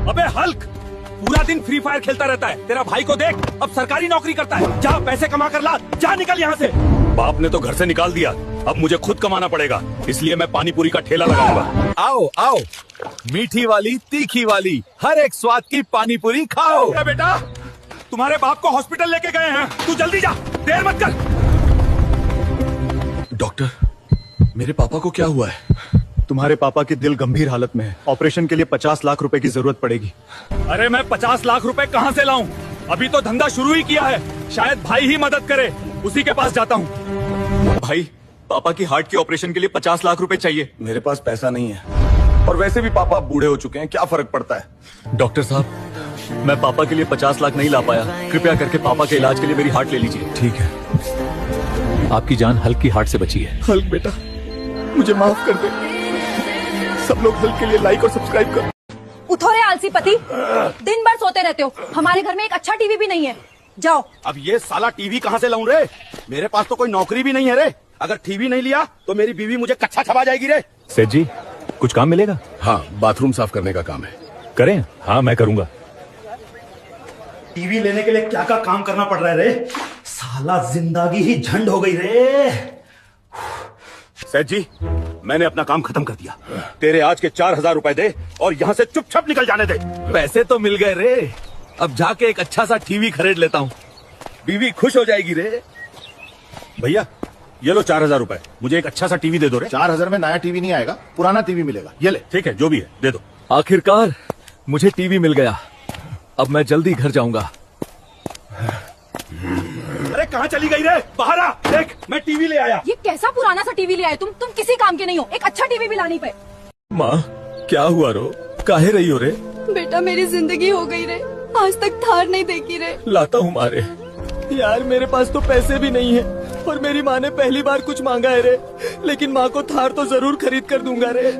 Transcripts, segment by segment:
अबे हल्क, पूरा दिन फ्री फायर खेलता रहता है। तेरा भाई को देख, अब सरकारी नौकरी करता है। जा पैसे कमा कर ला, जा निकल यहाँ से। बाप ने तो घर से निकाल दिया, अब मुझे खुद कमाना पड़ेगा, इसलिए मैं पानी पूरी का ठेला लगाऊंगा। आओ आओ, मीठी वाली तीखी वाली हर एक स्वाद की पानी पूरी खाओ। बेटा, तुम्हारे बाप को हॉस्पिटल लेके गए हैं, तू जल्दी जा, देर मत कर। डॉक्टर, मेरे पापा को क्या हुआ है? तुम्हारे पापा की दिल गंभीर हालत में है। ऑपरेशन के लिए 50 लाख रुपए की जरूरत पड़ेगी। अरे मैं 50 लाख रुपए कहाँ से लाऊं? अभी तो धंधा शुरू ही किया है, शायद भाई ही मदद करे, उसी के पास जाता हूँ। भाई, पापा की हार्ट के ऑपरेशन के लिए 50 लाख रुपए चाहिए। मेरे पास पैसा नहीं है, और वैसे भी पापा बूढ़े हो चुके हैं, क्या फर्क पड़ता है? डॉक्टर साहब, मैं पापा के लिए 50 लाख नहीं ला पाया, कृपया करके पापा के इलाज के लिए मेरी हार्ट ले लीजिए। ठीक है, आपकी जान हल्क की हार्ट से बची है। हल्क बेटा, मुझे माफ कर दे। सब लोग हल्क के लिए लाइक और सब्सक्राइब करो। उठो रे आलसी पति, दिन भर सोते रहते हो। हमारे घर में एक अच्छा टीवी भी नहीं है, जाओ। अब ये साला टीवी कहाँ से लाऊं रे? मेरे पास तो कोई नौकरी भी नहीं है रे। अगर टीवी नहीं लिया तो मेरी बीवी मुझे कच्चा छपा जाएगी रे। सेठ जी, कुछ काम मिलेगा? हाँ, बाथरूम साफ करने का काम है। करें? हाँ, मैं करूंगा। टीवी लेने के लिए क्या क्या काम करना पड़ रहा है रे? साला जिंदगी ही झंड हो गई रे। सेठ जी, मैंने अपना काम खत्म कर दिया। तेरे आज के 4000 रुपए दे और यहाँ से चुपचाप निकल जाने दे। पैसे तो मिल गए रे, अब जाके एक अच्छा सा टीवी खरीद लेता हूँ, बीवी खुश हो जाएगी रे। भैया, ये लो 4000 रुपए, मुझे एक अच्छा सा टीवी दे दो रे। 4000 में नया टीवी नहीं आएगा, पुराना टीवी मिलेगा। ये ले। ठीक है, जो भी है दे दो। आखिरकार मुझे टीवी मिल गया, अब मैं जल्दी घर जाऊंगा। अरे कहाँ चली गई रे? बाहर आ, देख मैं टीवी ले आया। ये कैसा पुराना सा टीवी ले आए तुम किसी काम के नहीं हो। एक अच्छा टीवी भी लानी पे। माँ, क्या हुआ रो? काहे रही हो रे? बेटा, मेरी जिंदगी हो गई रे, आज तक थार नहीं देखी रे। लाता हूँ मारे। यार, मेरे पास तो पैसे भी नहीं है, और मेरी माँ ने पहली बार कुछ मांगा है रे, लेकिन माँ को थार तो जरूर खरीद कर दूंगा रे।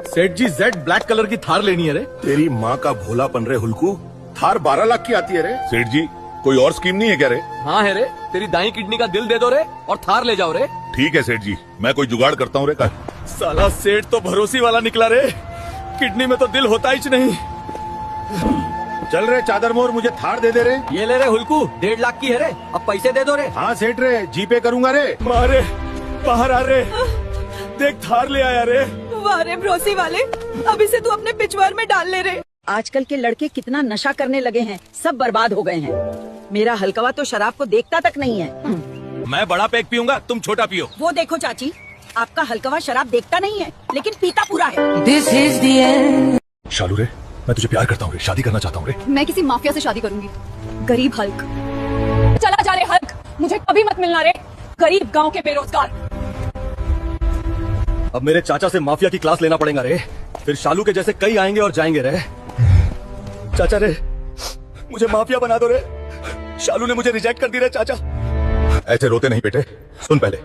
सेठ जी, जेड ब्लैक कलर की थार लेनी है रे। तेरी माँ का भोलापन रे हुल्कू, थार 12 लाख की आती है रे। सेठ जी, कोई और स्कीम नहीं है क्या रे? हाँ है रे, तेरी दाई किडनी का दिल दे दो रे और थार ले जाओ रे। ठीक है सेठ जी, मैं कोई जुगाड़ करता हूँ रे। का साला सेठ तो भरोसी वाला निकला रे, किडनी में तो दिल होता ही नहीं। चल रे चादर मोर, मुझे थार दे दे रे। ये ले रे हुल्कू, 1.5 लाख की है रे, अब पैसे दे दो रे। हाँ सेठ रे, जीपे करूंगा रे। मारे, बाहर आ रे, देख थार ले आया रे। वाह रे भरोसी वाले, अब इसे तू अपने पिछवाड़ में डाल ले रे। आजकल के लड़के कितना नशा करने लगे हैं, सब बर्बाद हो गए हैं। मेरा हल्कवा तो शराब को देखता तक नहीं है। मैं बड़ा पैक पीऊंगा, तुम छोटा पियो। वो देखो चाची, आपका हल्कवा शराब देखता नहीं है, लेकिन पीता पूरा है। This is the end। शालू रे, मैं तुझे प्यार करता हूँ रे, शादी करना चाहता हूँ रे। मैं किसी माफिया से शादी करूंगी। गरीब हल्क, चला जा रे हल्क, मुझे कभी मत मिलना रे, गरीब गांव के बेरोजगार। अब मेरे चाचा से माफिया की क्लास लेना पड़ेगा रे, फिर शालू के जैसे कई आएंगे और जाएंगे रे। चाचा रे, मुझे माफिया बना दो रे, शालू ने मुझे रिजेक्ट कर दी रे चाचा। ऐसे रोते नहीं बेटे, सुन पहले,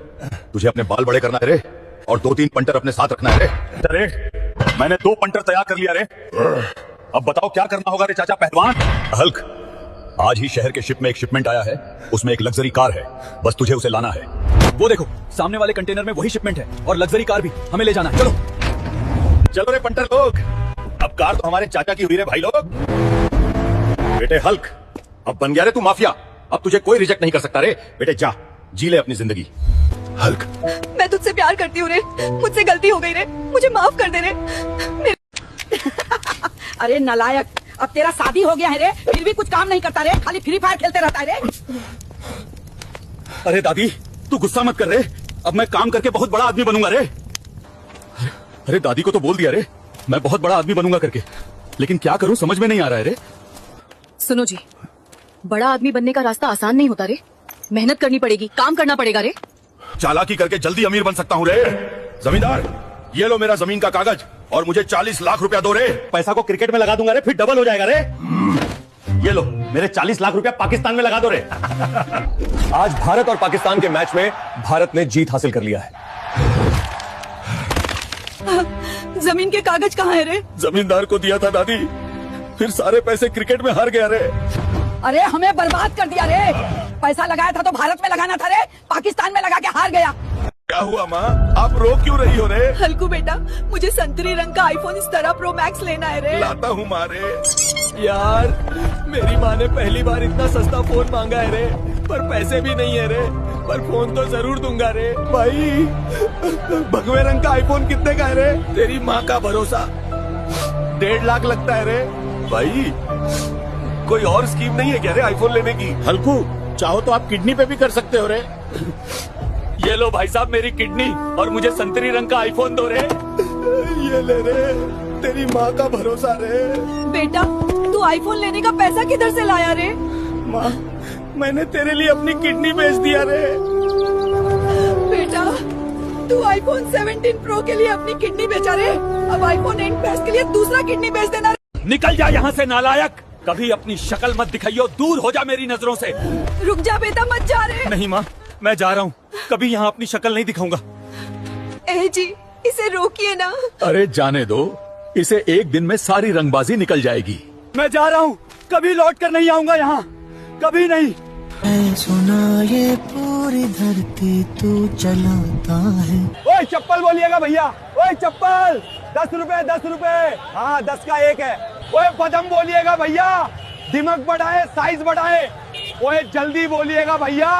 तुझे अपने बाल बड़े करना है रे, और 2-3 पंटर अपने साथ रखना है रे। अरे मैंने 2 पंटर तैयार कर लिया रे, अब बताओ क्या करना होगा रे चाचा पहलवान। हल्क, आज ही शहर के शिप में एक शिपमेंट आया है, उसमें एक लग्जरी कार है, बस तुझे उसे लाना है। वो देखो, सामने वाले कंटेनर में वही शिपमेंट है, और लग्जरी कार भी, हमें ले जाना है। चलो चलो रे पंटर लोग, अब कार तो हमारे चाचा की हुई रे भाई लोग। बेटे हल्क, अब बन गया रे तू माफिया, अब तुझे कोई रिजेक्ट नहीं कर सकता रे। बेटे जा, जी ले अपनी जिंदगी। हल्क, मैं तुझसे प्यार करती हूँ रे, मुझसे गलती हो गई रे, मुझे माफ कर दे रे। अरे नलायक, अब तेरा शादी हो गया है रे, फिर भी कुछ काम नहीं करता रे, खाली फ्री फायर खेलते रहता है रे। अरे दादी, तू गुस्सा मत कर रे, अब मैं काम करके बहुत बड़ा आदमी बनूंगा रे। अरे दादी को तो बोल दिया रे, मैं बहुत बड़ा आदमी बनूंगा करके, लेकिन क्या करूं समझ में नहीं आ रहा है रे। सुनो जी, बड़ा आदमी बनने का रास्ता आसान नहीं होता रे, मेहनत करनी पड़ेगी, काम करना पड़ेगा रे। चालाकी करके जल्दी अमीर बन सकता हूँ रे। जमींदार, ये लो मेरा जमीन का कागज, और मुझे 40 लाख रुपया दो रे। पैसा को क्रिकेट में लगा दूंगा रे, फिर डबल हो जाएगा रे। ये लो मेरे 40 लाख रुपया पाकिस्तान में लगा दो रे। आज भारत और पाकिस्तान के मैच में भारत ने जीत हासिल कर लिया है। जमीन के कागज कहाँ है रे? जमींदार को दिया था दादी, फिर सारे पैसे क्रिकेट में हार गया रे। अरे हमें बर्बाद कर दिया रे, पैसा लगाया था तो भारत में लगाना था रे, पाकिस्तान में लगा के हार गया। क्या हुआ माँ, आप रो क्यों रही हो रे? हल्कू बेटा, मुझे संतरी रंग का आईफोन 17 प्रो मैक्स लेना है रे। लाता हूँ माँ रे। यार मेरी माँ ने पहली बार इतना सस्ता फोन मांगा है रे, पर पैसे भी नहीं है रे, पर फोन तो जरूर दूंगा रे। भाई भगवे रंग का आईफोन कितने का है रे? तेरी माँ का भरोसा 1.5 लाख लगता है रे। भाई कोई और स्कीम नहीं है क्या रे आईफोन लेने की? हल्कू, चाहो तो आप किडनी पे भी कर सकते हो रे। ये लो भाई साहब मेरी किडनी, और मुझे संतरी रंग का आईफोन दो रे। ये ले रे, तेरी माँ का भरोसा रे। बेटा, तू आईफोन लेने का पैसा किधर से लाया रे? माँ, मैंने तेरे लिए अपनी किडनी बेच दिया रे। बेटा, तू आईफोन 17 प्रो के लिए अपनी किडनी बेचा रे, अब आईफोन 8 मैक्स के लिए दूसरा किडनी बेच देना रे। निकल जा यहाँ से नालायक, कभी अपनी शक्ल मत दिखाइयो, दूर हो जा मेरी नजरों से। रुक जा बेटा, मत जा रे। नहीं माँ, मैं जा रहा हूँ, कभी यहाँ अपनी शक्ल नहीं दिखाऊंगा। ए जी, इसे रोकिए ना। अरे जाने दो, इसे एक दिन में सारी रंगबाजी निकल जाएगी। मैं जा रहा हूँ, कभी लौट कर नहीं आऊंगा यहाँ, कभी नहीं। सुना ये पूरी धरती तू चलाता है। ओए चप्पल बोलिएगा भैया, ओए चप्पल 10 रुपए 10 रुपए, हाँ 10 का एक है। ओए बदम बोलिएगा भैया, दिमाग बढ़ाए साइज बढ़ाए, ओए जल्दी बोलिएगा भैया।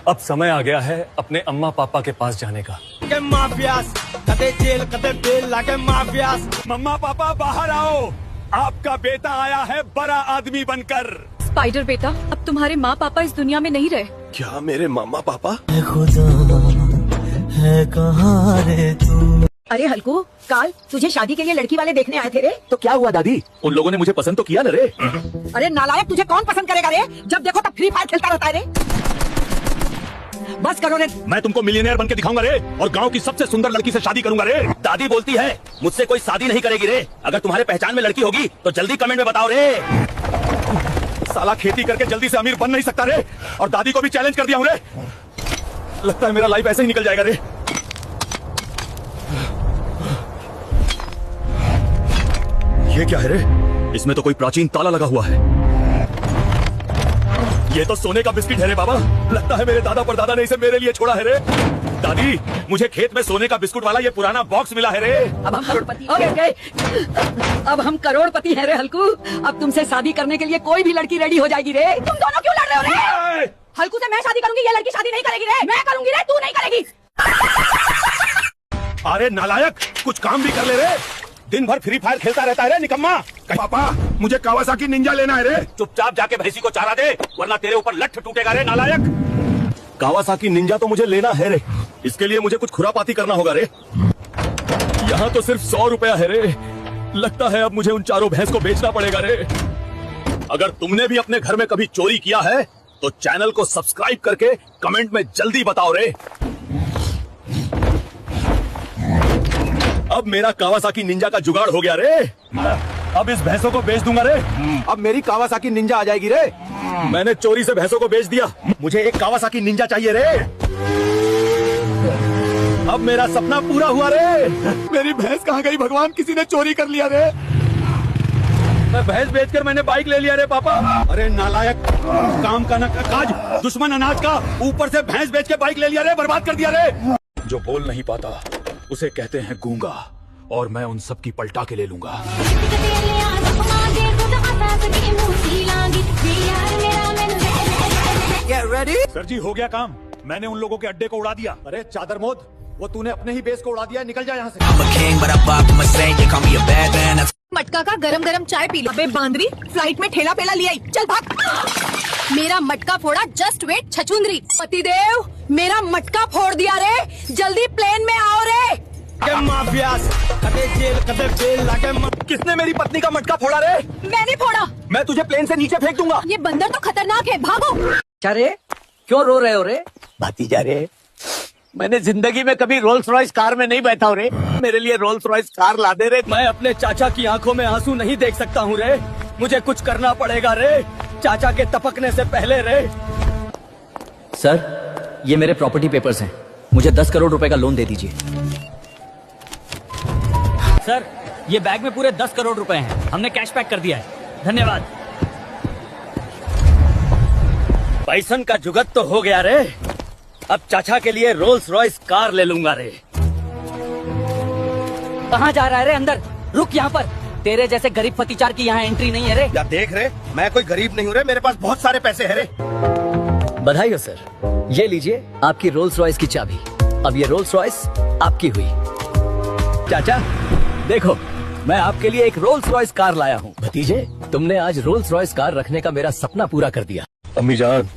अब समय आ गया है अपने अम्मा पापा के पास जाने का। माफियास कदे जेल कदे बेल लागे माफियास। मम्मा पापा बाहर आओ, आपका बेटा आया है बड़ा आदमी बनकर। स्पाइडर बेटा, अब तुम्हारे माँ पापा इस दुनिया में नहीं रहे। क्या मेरे मामा पापा? खुदा है कहाँ रे तू? अरे हल्कू, काल तुझे शादी के लिए लड़की वाले देखने आए थे रे। तो क्या हुआ दादी, उन लोगों ने मुझे पसंद तो किया न रे। अरे नालायक, तुझे कौन पसंद करेगा रे? जब देखो तब फ्री फायर खेलता रहता है रे। बस करो रे। मैं तुमको मिलियनेयर बन के दिखाऊंगा रे, और गांव की सबसे सुंदर लड़की से शादी करूंगा रे। दादी बोलती है मुझसे कोई शादी नहीं करेगी रे, अगर तुम्हारे पहचान में लड़की होगी तो जल्दी कमेंट में बताओ रे। साला खेती करके जल्दी से अमीर बन नहीं सकता रे, और दादी को भी चैलेंज कर दिया हूँ रे। लगता है मेरा लाइफ ऐसे ही निकल जाएगा रे। ये क्या है रे? इसमें तो कोई प्राचीन ताला लगा हुआ है। ये तो सोने का बिस्किट है रे बाबा, लगता है मेरे दादा परदादा ने इसे मेरे लिए छोड़ा है रे। दादी, मुझे खेत में सोने का बिस्कुट वाला ये पुराना बॉक्स मिला है रे। अब हम करोड़पति हो गए। अब हम करोड़पति हैं रे हल्कू। अब तुमसे शादी करने के लिए कोई भी लड़की रेडी हो जाएगी रे। तुम दोनों क्यों लड़ रहे हो रे? हल्कू से मैं शादी करूंगी, ये लड़की शादी नहीं करेगी रे। मैं करूंगी रे, तू नहीं करेगी। अरे नालायक, कुछ काम भी कर ले रे, दिन भर फ्री फायर खेलता रहता है रे निकम्मा। पापा मुझे कावासाकी निंजा लेना है रे। चुपचाप जाके भैंसी को चारा दे, वरना तेरे ऊपर लठ टूटेगा रे नालायक। कावासाकी निंजा तो मुझे लेना है रे, इसके लिए मुझे कुछ खुरापाती करना होगा रे। यहाँ तो सिर्फ 100 रुपया है रे, लगता है अब मुझे उन चारों भैंस को बेचना पड़ेगा रे। अगर तुमने भी अपने घर में कभी चोरी किया है तो चैनल को सब्सक्राइब करके कमेंट में जल्दी बताओ रे। अब मेरा कावासाकी निंजा का जुगाड़ हो गया रे, अब इस भैंसों को बेच दूंगा रे। अब मेरी कावासाकी निंजा आ जाएगी रे। मैंने चोरी से भैंसों को बेच दिया, मुझे एक कावासाकी निंजा चाहिए रे। अब मेरा सपना पूरा हुआ रे। मेरी भैंस कहाँ गई भगवान, किसी ने चोरी कर लिया रे। मैं भैंस बेचकर मैंने बाइक ले लिया रे पापा। अरे नालायक, काम का न काज, दुश्मन अनाज का, ऊपर से भैंस बेच के बाइक ले लिया रे, बर्बाद कर दिया रे। जो बोल नहीं पाता उसे कहते हैं गूंगा, और मैं उन सब की पलटा के ले लूंगा। सर जी हो गया काम, मैंने उन लोगों के अड्डे को उड़ा दिया। अरे चादर मोद, वो तूने अपने ही बेस को उड़ा दिया, निकल जा यहाँ से। मटका का गरम गरम चाय पी लो। अबे बांदरी, फ्लाइट में ठेला पेला लिया, चल भाग। मेरा मटका फोड़ा, जस्ट वेट छछूंदरी। पतिदेव, मेरा मटका फोड़ दिया रे, जल्दी प्लेन में आओ रे। माफियास कदे जेल कदे बेल लागे। किसने मेरी पत्नी का मटका फोड़ा रे? मैंने फोड़ा। मैं तुझे प्लेन से नीचे फेंक दूंगा। ये बंदर तो खतरनाक है, भागो। क्या रे, क्यों रो रहे हो रे? भतीजा रे, मैंने जिंदगी में कभी रोल्स रॉयस कार में नहीं बैठा हूँ रे, मेरे लिए रोल्स रॉयस कार ला दे रे। मैं अपने चाचा की आंखों में आंसू नहीं देख सकता हूँ रे, मुझे कुछ करना पड़ेगा रे, चाचा के टपकने से पहले रे। सर, ये मेरे प्रॉपर्टी पेपर्स हैं, मुझे 10 करोड़ रुपए का लोन दे दीजिए। सर, ये बैग में पूरे 10 करोड़ रुपए हैं, हमने कैश पैक कर दिया है, धन्यवाद। पैसन का जुगत तो हो गया रे, अब चाचा के लिए रोल्स रॉयस कार ले लूंगा रे। कहाँ जा रहा है रे? अंदर रुक, यहाँ पर। तेरे जैसे गरीब फतीचार की यहाँ एंट्री नहीं है रे। या देख रहे, मैं कोई गरीब नहीं हूँ रे, मेरे पास बहुत सारे पैसे है रे। बधाई हो सर, ये लीजिए आपकी रोल्स रॉयस की चाबी। अब ये रोल्स रॉयस आपकी हुई। चाचा देखो, मैं आपके लिए एक रोल्स रॉयस कार लाया हूँ। भतीजे, तुमने आज रोल्स रॉयस कार रखने का मेरा सपना पूरा कर दिया। अम्मी जान,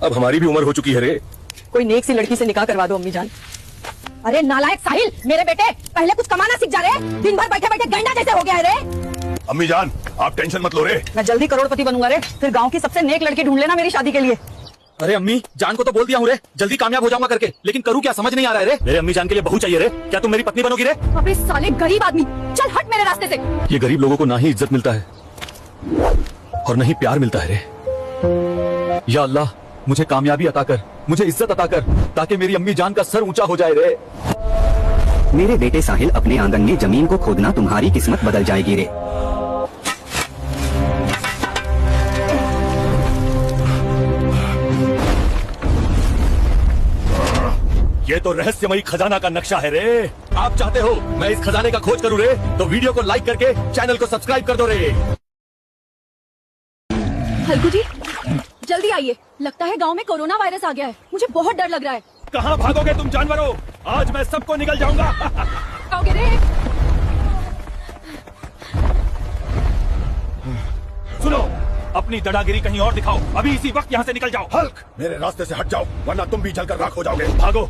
अब हमारी भी उम्र हो चुकी है रे। कोई नेक सी लड़की से निकाह करवा दो अम्मी जान। अरे नालायक साहिल, मेरे बेटे पहले कुछ कमाना सीख जा रे। दिन भर बैठे बैठे गंडा जैसे हो गया है रे। अम्मी जान, आप टेंशन मत लो रे। मैं जल्दी करोड़पति बनूंगा रे, फिर गांव की सबसे नेक लड़की ढूंढ लेना मेरी शादी के लिए। अरे अम्मी जान को तो बोल दिया हूँ रे, जल्दी कामयाब हो जाऊंगा करके, लेकिन करूँ क्या समझ नहीं आ रहा है रे। मेरे अम्मी जान के लिए बहू चाहिए रे। क्या तुम मेरी पत्नी बनोगी रे? अबे साले गरीब आदमी, चल हट मेरे रास्ते से। ये गरीब लोगों को ना ही इज्जत मिलता है और न ही प्यार मिलता है रे। या अल्लाह, मुझे कामयाबी अता कर, मुझे इज्जत अता कर, ताकि मेरी अम्मी जान का सर ऊंचा हो जाए रे। मेरे बेटे साहिल, अपने आंगन में जमीन को खोदना तुम्हारी किस्मत बदल जाएगी रे। ये तो रहस्यमयी खजाना का नक्शा है रे। आप चाहते हो मैं इस खजाने का खोज करूँ रे, तो वीडियो को लाइक करके चैनल को सब्सक्राइब कर दो रे। हल्कू जी जल्दी आइए, लगता है गांव में कोरोना वायरस आ गया है। मुझे बहुत डर लग रहा है। कहाँ भागोगे तुम जानवरों, आज मैं सबको निकल जाऊंगा। आओगे रे? सुनो, अपनी दड़ागिरी कहीं और दिखाओ, अभी इसी वक्त यहाँ से निकल जाओ। हल्क, मेरे रास्ते से हट जाओ, वरना तुम भी जलकर राख हो जाओगे। भागो।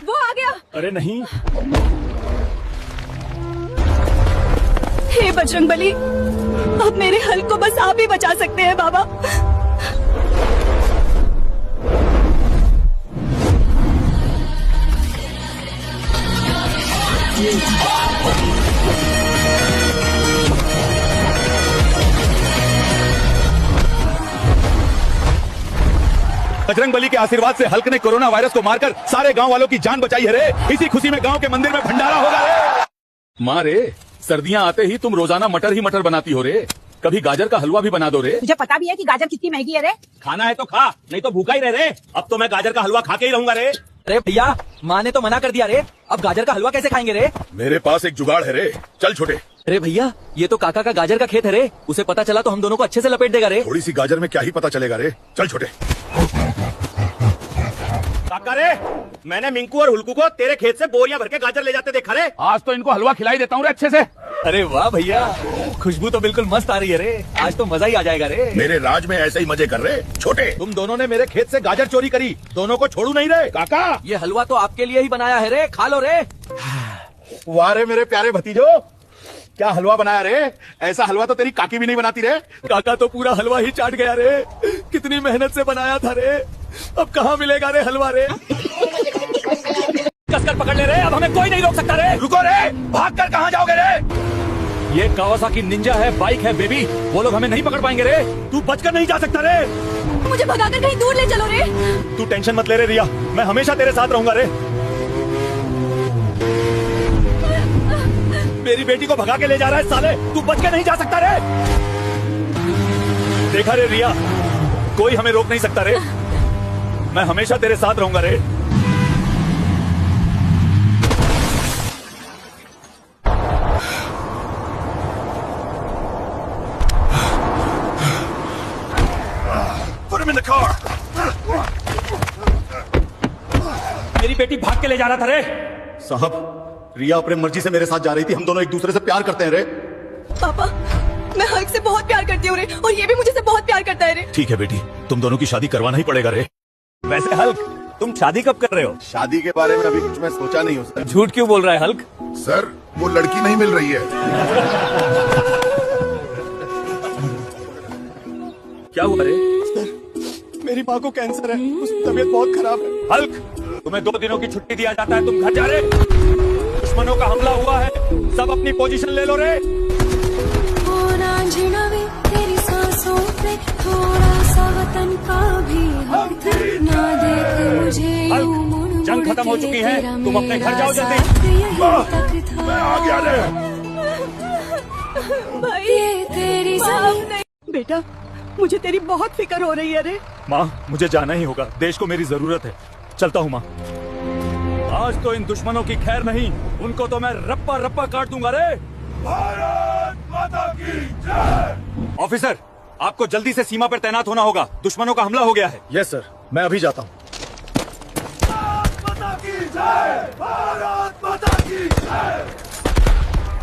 वो आ गया। अरे नहीं। हे बजरंगबली, अब मेरे हल्क को बस आप ही बचा सकते हैं बाबा। बजरंगबली के आशीर्वाद से हल्क ने कोरोना वायरस को मारकर सारे गांव वालों की जान बचाई है रे। इसी खुशी में गांव के मंदिर में भंडारा होगा रे। माँ रे, सर्दियाँ आते ही तुम रोजाना मटर ही मटर बनाती हो रे। कभी गाजर का हलवा भी बना दो रे। तुझे पता भी है कि गाजर कितनी महंगी है रे? खाना है तो खा, नहीं तो भूखा ही रह रे। अब तो मैं गाजर का हलवा खा के ही रहूंगा रे। अरे भैया, माँ ने तो मना कर दिया रे, अब गाजर का हलवा कैसे खाएंगे रे? मेरे पास एक जुगाड़ है रे, चल छोटे। अरे भैया, ये तो काका का गाजर का खेत है रे, उसे पता चला तो हम दोनों को अच्छे से लपेट देगा रे। थोड़ी सी गाजर में क्या ही पता चलेगा रे, चल छोटे। काका रे, मैंने मिंकू और हुल्कू को तेरे खेत से बोरियां भर के गाजर ले जाते देखा रे। आज तो इनको हलवा खिलाई देता हूँ रे अच्छे से। अरे वाह भैया, खुशबू तो बिल्कुल मस्त आ रही है रे, आज तो मजा ही आ जाएगा रे। मेरे राज में ऐसे ही मजे कर रहे छोटे। तुम दोनों ने मेरे खेत से गाजर चोरी करी, दोनों को छोड़ू नहीं रे। काका, ये हलवा तो आपके लिए ही बनाया है रे, खा लो रे। वाह रे मेरे प्यारे भतीजो, क्या हलवा बनाया रे। ऐसा हलवा तो तेरी काकी भी नहीं बनाती रे। काका तो पूरा हलवा ही चाट गया रे, कितनी मेहनत से बनाया था रे। अब कहाँ मिलेगा रे हलवा रे। कसकर पकड़ ले रे, अब हमें कोई नहीं रोक सकता रे। रुको रे, भाग कर कहाँ जाओगे रे। ये कावासाकी निंजा है, बाइक है बेबी, वो लोग हमें नहीं पकड़ पाएंगे रे। तू बचकर नहीं जा सकता रे। मुझे भगाकर कहीं दूर ले चलो रे। तू टेंशन मत ले रे रिया, मैं हमेशा तेरे साथ रहूंगा रे। मेरी बेटी को भगा के ले जा रहा है साले, तू बच के नहीं जा सकता रे। देखा रे रिया, कोई हमें रोक नहीं सकता रे, मैं हमेशा तेरे साथ रहूंगा रे। Put him in the car. मेरी बेटी भाग के ले जा रहा था रे। साहब, रिया अपने मर्जी से मेरे साथ जा रही थी, हम दोनों एक दूसरे से प्यार करते हैं रे। पापा, मैं हल्क से बहुत प्यार करती हूँ रे, और ये भी मुझे से बहुत प्यार करता है रे। ठीक है बेटी, तुम दोनों की शादी करवाना ही पड़ेगा रे। वैसे हल्क, तुम शादी कब कर रहे हो? शादी के बारे में अभी कुछ मैं सोचा नहीं हूँ सर। झूठ क्यों बोल रहा है हल्क? सर, वो लड़की नहीं मिल रही है। क्या हुआ रे? मेरी माँ को कैंसर है, उसकी तबीयत बहुत खराब है। हल्क, तुम्हें 2 दिनों की छुट्टी दिया जाता है, तुम घर जा रहे। दुश्मनों का हमला हुआ है, सब अपनी पोजीशन ले लो रे। तेरी सांसों पे थोड़ा सा वतन का भी हक ना देख मुझे। हल्क, जंग खत्म हो चुकी है, तुम अपने घर जाओ जल्दी। मैं आ गया रे। भाई तेरी बेटा, मुझे तेरी बहुत फिक्र हो रही है रे। माँ, मुझे जाना ही होगा, देश को मेरी जरूरत है। चलता हूँ माँ। आज तो इन दुश्मनों की खैर नहीं, उनको तो मैं रप्पा रप्पा काट दूंगा रे। भारत माता की जय। ऑफिसर, आपको जल्दी से सीमा पर तैनात होना होगा, दुश्मनों का हमला हो गया है। यस सर, मैं अभी जाता हूँ।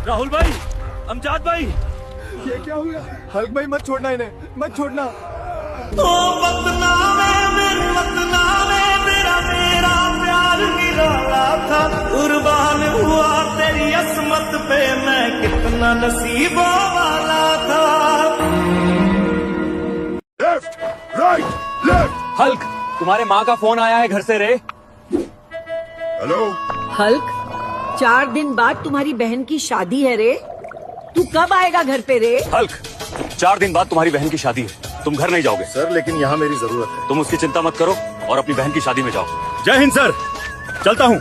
राहुल भाई, अमजाद भाई, ये क्या हुआ? हल्क भाई मत छोड़ना इन्हें, मत छोड़ना। मेरा प्यार निराला था, कुर्बान हुआ तेरी असमत पे, मैं कितना नसीबों वाला था। Left right left. हल्क, तुम्हारे माँ का फोन आया है घर से रे। हेलो हल्क, 4 दिन बाद तुम्हारी बहन की शादी है रे। तू कब आएगा घर पे रे? हल्क, 4 दिन बाद तुम्हारी बहन की शादी है, तुम घर नहीं जाओगे। सर लेकिन यहाँ मेरी जरूरत है। तुम उसकी चिंता मत करो और अपनी बहन की शादी में जाओ। जय हिंद सर, चलता हूँ।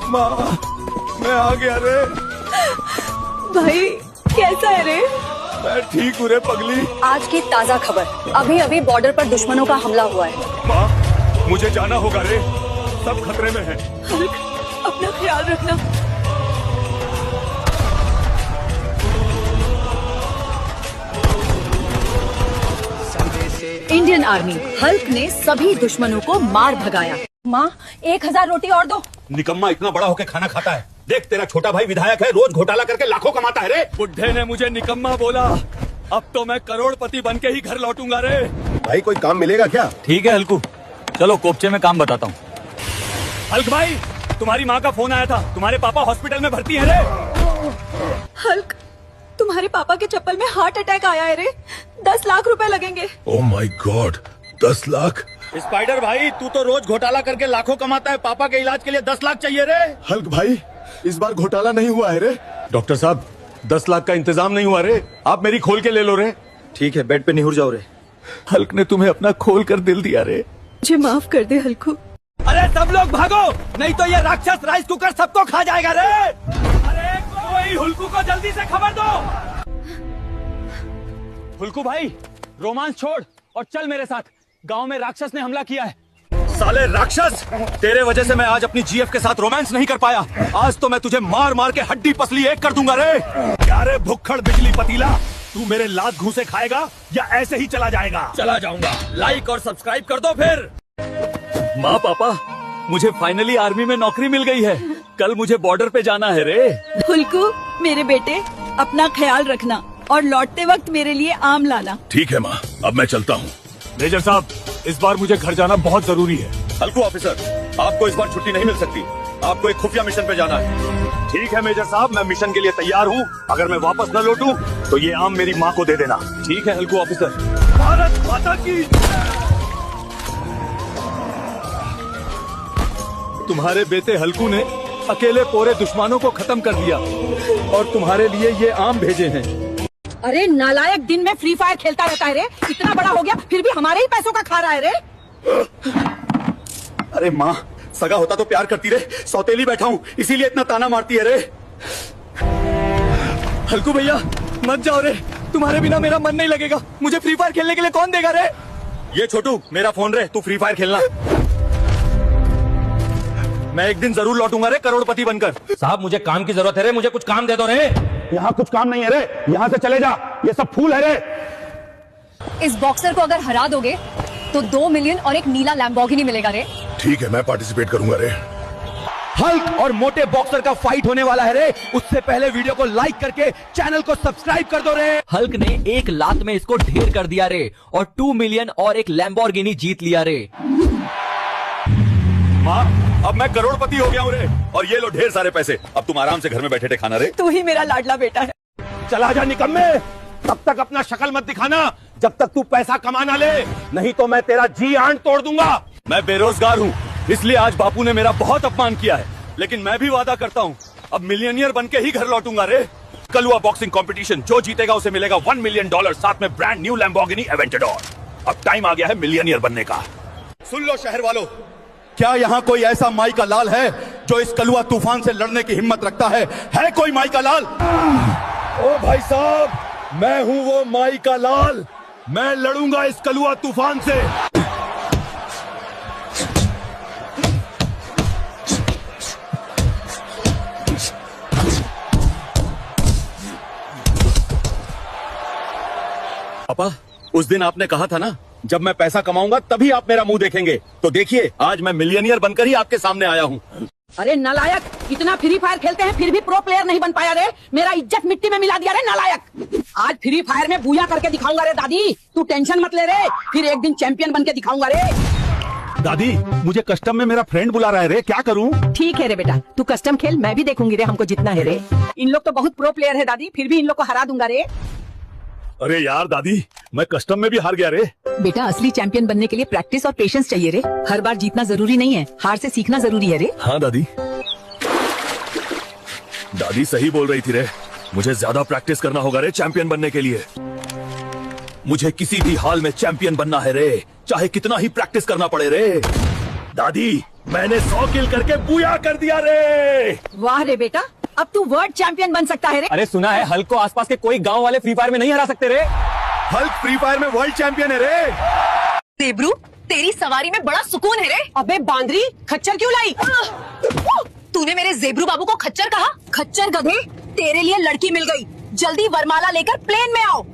माँ, मैं आ गया रे। भाई कैसा है रे? मैं ठीक हूँ रे पगली। आज की ताजा खबर, अभी अभी बॉर्डर पर दुश्मनों का हमला हुआ है। माँ, मुझे जाना होगा रे, सब खतरे में है। हल्क, अपना ख्याल रखना। इंडियन आर्मी, हल्क ने सभी दुश्मनों को मार भगाया। माँ, 1000 रोटी और दो। निकम्मा इतना बड़ा होके खाना खाता है, देख तेरा छोटा भाई विधायक है, रोज घोटाला करके लाखों कमाता है रे। बुड्ढे ने मुझे निकम्मा बोला, अब तो मैं करोड़पति बन के ही घर लौटूंगा रे। भाई कोई काम मिलेगा क्या? ठीक है हल्कू, चलो कोपचे में काम बताता हूँ। हल्क भाई, तुम्हारी माँ का फोन आया था, तुम्हारे पापा हॉस्पिटल में भर्ती है रे। हल्क, तुम्हारे पापा के चप्पल में हार्ट अटैक आया है रे, 10 लाख रुपए लगेंगे। Oh my God, 10 lakh. Spider भाई, तू तो रोज घोटाला करके लाखों कमाता है, पापा के इलाज के लिए 10 लाख चाहिए रे। हल्क भाई, इस बार घोटाला नहीं हुआ है रे। डॉक्टर साहब, 10 लाख का इंतजाम नहीं हुआ रे, आप मेरी खोल के ले लो रे। ठीक है, बेड पे निहुर जाओ रे। हल्क ने तुम्हें अपना खोल कर दिल दिया रे। मुझे माफ कर दे हल्कू। अरे सब लोग भागो, नहीं तो ये राक्षस राइस कुकर सबको खा जाएगा रे। अरे कोई हुल्कू को जल्दी से खबर दो। हुल्कू भाई, रोमांस छोड़ और चल मेरे साथ, गांव में राक्षस ने हमला किया है। साले राक्षस, तेरे वजह से मैं आज अपनी जीएफ के साथ रोमांस नहीं कर पाया, आज तो मैं तुझे मार मार के हड्डी पसली एक कर दूंगा रे। क्या रे भुक्खड़ बिजली पतीला, तू मेरे लात घूसे खाएगा या ऐसे ही चला जाएगा? चला जाऊंगा। लाइक और सब्सक्राइब कर दो फिर। माँ पापा, मुझे फाइनली आर्मी में नौकरी मिल गई है, कल मुझे बॉर्डर पे जाना है रे। हुल्कू, मेरे बेटे, अपना ख्याल रखना और लौटते वक्त मेरे लिए आम लाना। ठीक है माँ, अब मैं चलता हूँ। मेजर साहब, इस बार मुझे घर जाना बहुत जरूरी है। हल्कू ऑफिसर, आपको इस बार छुट्टी नहीं मिल सकती, आपको एक खुफिया मिशन पे जाना है। ठीक है मेजर साहब, मैं मिशन के लिए तैयार हूँ, अगर मैं वापस न लौटूं तो ये आम मेरी माँ को दे देना। ठीक है हल्कू ऑफिसर। भारत माता की। तुम्हारे बेटे हल्कू ने अकेले पूरे दुश्मनों को खत्म कर दिया और तुम्हारे लिए ये आम भेजे हैं। अरे नालायक, दिन में फ्री फायर खेलता रहता है रे, इतना बड़ा हो गया फिर भी हमारे ही पैसों का खा रहा है रे। अरे माँ, सगा होता तो प्यार करती रे, सौतेली बैठा हूँ इसीलिए इतना ताना मारती है रे। हल्कू भैया मत जाओ रे, तुम्हारे बिना मेरा मन नहीं लगेगा, मुझे फ्री फायर खेलने के लिए कौन देगा रे? ये छोटू मेरा फोन रे, तू फ्री फायर खेलना। मैं एक दिन जरूर लौटूंगा रे करोड़पति बनकर। साहब मुझे काम की जरूरत है रे, मुझे कुछ काम दे दो रे। यहाँ कुछ काम नहीं है रे, यहाँ से चले जा, ये सब फूल है रे। इस बॉक्सर को अगर हरा दोगे तो 2 मिलियन और एक नीला लैम्बोर्गिनी मिलेगा रे। ठीक है, मैं पार्टिसिपेट करूंगा रे। हल्क और मोटे बॉक्सर का फाइट होने वाला है रे, उससे पहले वीडियो को लाइक करके चैनल को सब्सक्राइब कर दो रे। हल्क ने एक लात में इसको ढेर कर दिया रे और 2 मिलियन और एक लैम्बोर्गिनी जीत लिया रे। माँ, अब मैं करोड़पति हो गया हूँ रे, और ये लो ढेर सारे पैसे, अब तुम आराम से घर में बैठे थे खाना रे। तू ही मेरा लाडला बेटा है। चला जा निकम्मे, तब तक अपना शक्ल मत दिखाना जब तक तू पैसा कमा ना ले, नहीं तो मैं तेरा जी आंट तोड़ दूंगा। मैं बेरोजगार हूँ, इसलिए आज बापू ने मेरा बहुत अपमान किया है, लेकिन मैं भी वादा करता हूँ अब मिलियनियर बन के ही घर लौटूंगा रे। कल हुआ बॉक्सिंग कंपटीशन, जो जीतेगा उसे मिलेगा $1 मिलियन, साथ में ब्रांड न्यू लैम्बोर्गिनी एवेंटेडोर। अब टाइम आ गया है मिलियनियर बनने का। सुन लो शहर वालों, क्या यहाँ कोई ऐसा माई का लाल है जो इस कलुआ तूफान से लड़ने की हिम्मत रखता है? है कोई माई का लाल? ओ भाई साहब, मैं हूँ वो माई का लाल, मैं लड़ूंगा इस कलुआ तूफान से। पापा, उस दिन आपने कहा था ना, जब मैं पैसा कमाऊंगा तभी आप मेरा मुंह देखेंगे। तो देखिए, आज मैं मिलियनियर बनकर ही आपके सामने आया हूँ। अरे नालायक, इतना फ्री फायर खेलते हैं फिर भी प्रो प्लेयर नहीं बन पाया रे। मेरा इज्जत मिट्टी में मिला दिया रे नालायक। आज फ्री फायर में बूया करके दिखाऊंगा रे दादी, तू टेंशन मत ले रे, फिर एक दिन चैंपियन बन के दिखाऊंगा रे। दादी, मुझे कस्टम में मेरा फ्रेंड बुला रहा है रे, क्या करूं? ठीक है रे बेटा, तू कस्टम खेल, मैं भी देखूंगी रे हमको जितना है रे। इन लोग तो बहुत प्रो प्लेयर है दादी, फिर भी इन लोग को हरा दूंगा रे। अरे यार दादी, मैं कस्टम में भी हार गया रे। बेटा, असली चैंपियन बनने के लिए प्रैक्टिस और पेशेंस चाहिए रे। हर बार जीतना जरूरी नहीं है, हार से सीखना जरूरी है रे। हाँ दादी, दादी सही बोल रही थी रे। मुझे ज्यादा प्रैक्टिस करना होगा रे चैंपियन बनने के लिए। मुझे किसी भी हाल में चैंपियन बनना है रे, चाहे कितना ही प्रैक्टिस करना पड़े रे। दादी, मैंने 100 किल करके बूया कर दिया रे। वाह रे बेटा, अब तू वर्ल्ड चैंपियन बन सकता है रे। अरे सुना है हल्क को आसपास के कोई गांव वाले फ्री फायर में नहीं हरा सकते रे। हल्क फ्री फायर में वर्ल्ड चैंपियन है रे। जेब्रू, तेरी सवारी में बड़ा सुकून है रे। अबे बांदरी, खच्चर क्यों लाई? तूने मेरे जेब्रू बाबू को खच्चर कहा? खच्चर गधे, तेरे लिए लड़की मिल गई। जल्दी वरमाला लेकर प्लेन में आओ।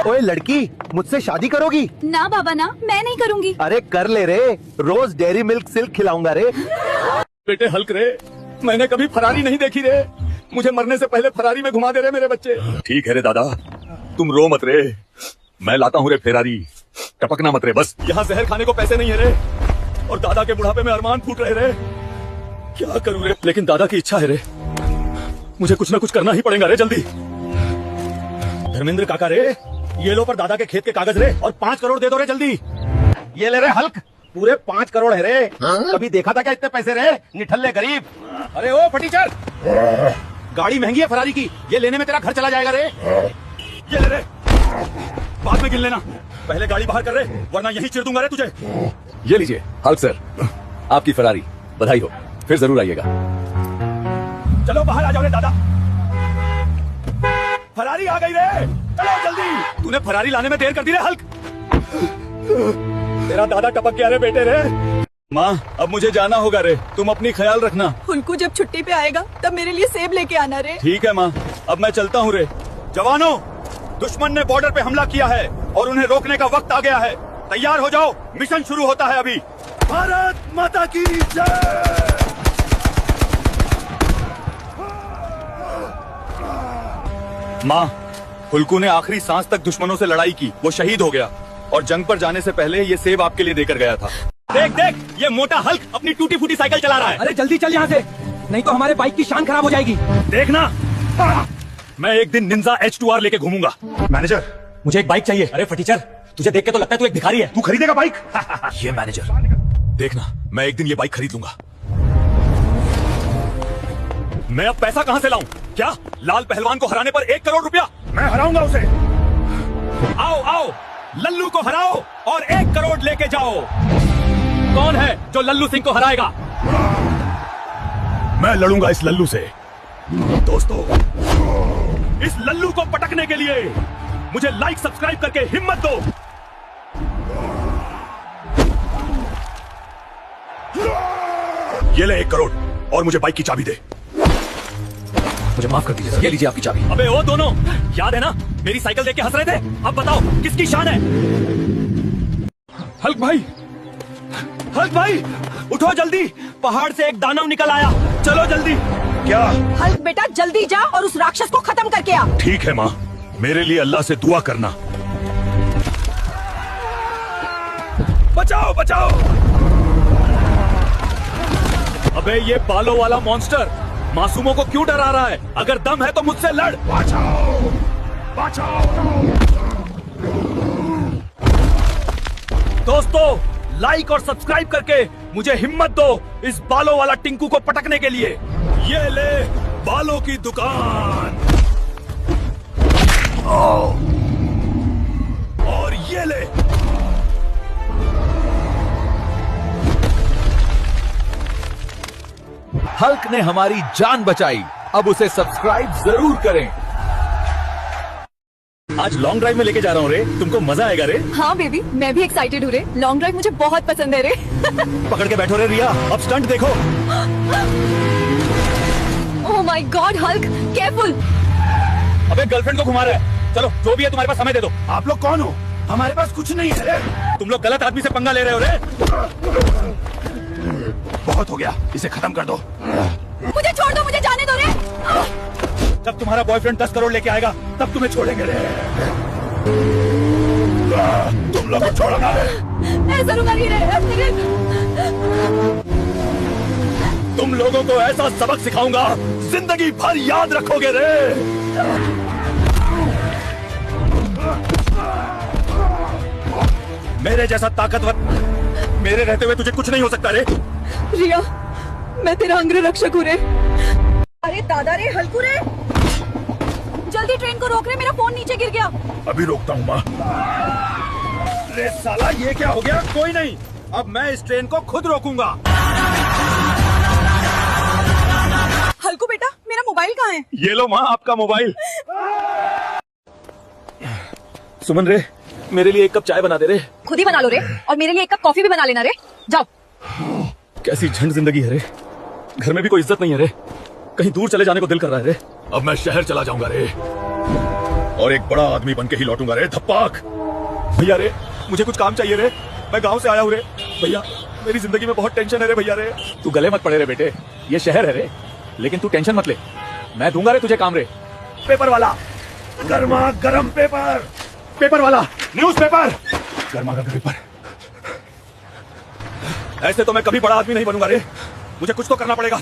ओए लड़की, मुझसे शादी करोगी? ना बाबा ना, मैं नहीं करूंगी। अरे कर ले रे, रोज डेयरी मिल्क सिल्क खिलाऊंगा रे। बेटे हल्क रे, मैंने कभी फरारी नहीं देखी रे। मुझे मरने से पहले फरारी में घुमा दे रहे मेरे बच्चे। ठीक है रे दादा, तुम रो मत रे, मैं लाता हूँ रे फेरारी। टपकना मत रे बस। यहाँ जहर खाने को पैसे नहीं है रे, और दादा के बुढ़ापे में अरमान फूट रहे रे। क्या करूँ रे, लेकिन दादा की इच्छा है रे, मुझे कुछ न कुछ करना ही पड़ेगा रे जल्दी। धर्मेंद्र काका रे, ये लो पर दादा के खेत के कागज रे, और 5 करोड़ दे दो रे जल्दी। ये ले रे हल्क, पूरे 5 करोड़ है रे। कभी देखा था क्या इतने पैसे रे, निठल्ले गरीब। अरे ओ फटीचर, गाड़ी महंगी है फरारी की, ये लेने में तेरा घर चला जाएगा रे। ये ले रे, बाद में गिन लेना, पहले गाड़ी बाहर कर रे, वरना यही चिर दूंगा रे तुझे। ये लीजिए हल्क सर, आपकी फरारी, बधाई हो, फिर जरूर आइएगा। चलो बाहर आ जाओ रे दादा, फरारी आ गई रे, चलो जल्दी। तूने फरारी लाने में देर कर दी रे हल्क। तेरा दादा टपक गया रे बेटे रे। माँ, अब मुझे जाना होगा रे, तुम अपनी ख्याल रखना। उनको जब छुट्टी पे आएगा तब मेरे लिए सेब लेके आना रे। ठीक है माँ, अब मैं चलता हूँ रे। जवानों, दुश्मन ने बॉर्डर पे हमला किया है और उन्हें रोकने का वक्त आ गया है। तैयार हो जाओ, मिशन शुरू होता है अभी। भारत माता की जय। माँ, हुल्कू ने आखिरी सांस तक दुश्मनों से लड़ाई की, वो शहीद हो गया, और जंग पर जाने से पहले ये सेब आपके लिए देकर गया था। देख देख, ये मोटा हल्क अपनी टूटी फूटी साइकिल चला रहा है। अरे जल्दी चल यहाँ से, नहीं तो हमारे बाइक की शान खराब हो जाएगी। देखना, मैं एक दिन निंजा H2R लेके घूमूंगा। मैनेजर, मुझे एक बाइक चाहिए। अरे फटीचर, तुझे देख के तो लगता है तू एक भिखारी है। तू खरीदेगा बाइक? ये मैनेजर, देखना, मैं एक दिन ये बाइक खरीद लूंगा। मैं अब पैसा कहाँ से लाऊं? क्या लाल पहलवान को हराने पर 1 करोड़ रुपया? मैं हराऊंगा उसे। आओ आओ, लल्लू को हराओ और 1 करोड़ लेके जाओ। कौन है जो लल्लू सिंह को हराएगा? मैं लड़ूंगा इस लल्लू से। दोस्तों, इस लल्लू को पटकने के लिए मुझे लाइक सब्सक्राइब करके हिम्मत दो। ये ले 1 करोड़ और मुझे बाइक की चाबी दे। मुझे माफ कर दीजिए, ये लीजिए आपकी चाबी। अबे ओ दोनों, याद है ना मेरी साइकिल देख के हंस रहे थे? अब बताओ किसकी शान है? हल्क भाई, हल्क भाई, उठो जल्दी, पहाड़ से एक दानव निकल आया, चलो जल्दी। क्या? हल्क बेटा, जल्दी जा और उस राक्षस को खत्म करके आ। ठीक है माँ, मेरे लिए अल्लाह से दुआ करना। बचाओ बचाओ। अबे ये बालों वाला मॉन्स्टर मासूमों को क्यों डरा रहा है? अगर दम है तो मुझसे लड़। बचाओ बचाओ। दोस्तों, लाइक और सब्सक्राइब करके मुझे हिम्मत दो इस बालों वाला टिंकू को पटकने के लिए। ये ले बालों की दुकान, और ये ले हल्क ने हमारी जान बचाई, अब उसे सब्सक्राइब जरूर करें। आज लॉन्ग ड्राइव में लेके जा रहा हूँ रे, तुमको मजा आएगा रे। हाँ बेबी, मैं भी एक्साइटेड हूँ रे। लॉन्ग ड्राइव मुझे बहुत पसंद है रे। पकड़ के बैठो रे रिया, अब स्टंट देखो। Oh my God Hulk, careful. अबे गर्लफ्रेंड को घुमा रहा है। चलो जो भी है तुम्हारे पास समय दे दो। आप लोग कौन हो? हमारे पास कुछ नहीं है। तुम लोग गलत आदमी से पंगा ले रहे हो रे। बहुत हो गया, इसे खत्म कर दो। मुझे छोड़ दो, मुझे जाने दो रे। जब तुम्हारा बॉयफ्रेंड 10 करोड़ लेके आएगा तब तुम्हें छोड़ेंगे रे। तुम लोग को छोड़ना है। ऐसा रुका नहीं रे। तुम लोगों को ऐसा सबक सिखाऊंगा, जिंदगी भर याद रखोगे रे। मेरे जैसा ताकतवर मेरे रहते हुए तुझे कुछ नहीं हो सकता रे। रिया, मैं तेरा अंग रक्षक हूँ रे। अरे दादा रे, हल्कू रे, जल्दी ट्रेन को रोक रे, मेरा फोन नीचे गिर गया। अभी रोकता हूँ माँ। अरे साला ये क्या हो गया? कोई नहीं, अब मैं इस ट्रेन को खुद रोकूंगा। हल्कू बेटा, मेरा मोबाइल कहाँ है? ये लो माँ, आपका मोबाइल। सुमन रे, मेरे लिए एक कप चाय बना दे रे। खुद ही बना लो रे, और मेरे लिए एक कप कॉफी भी बना लेना रे। जाओ। कैसी झंड जिंदगी है रे, घर में भी कोई इज्जत नहीं है रे, कहीं दूर चले जाने को दिल कर रहा है रे। अब मैं शहर चला जाऊंगा रे, और एक बड़ा आदमी बन के ही लौटूंगा रे। धप्पाक। भैया रे, मुझे कुछ काम चाहिए रे, मैं गांव से आया हूँ रे। भैया, मेरी जिंदगी में बहुत टेंशन है रे भैया रे। तू गले मत पड़े रे बेटे, ये शहर है रे, लेकिन तू टेंशन मत ले, मैं दूंगा रे तुझे काम रे। पेपर वाला, गर्मा गर्म पेपर। पेपर वाला, न्यूज पेपर, गर्मा गर्म पेपर। ऐसे तो मैं कभी बड़ा आदमी नहीं बनूंगा रे, मुझे कुछ तो करना पड़ेगा।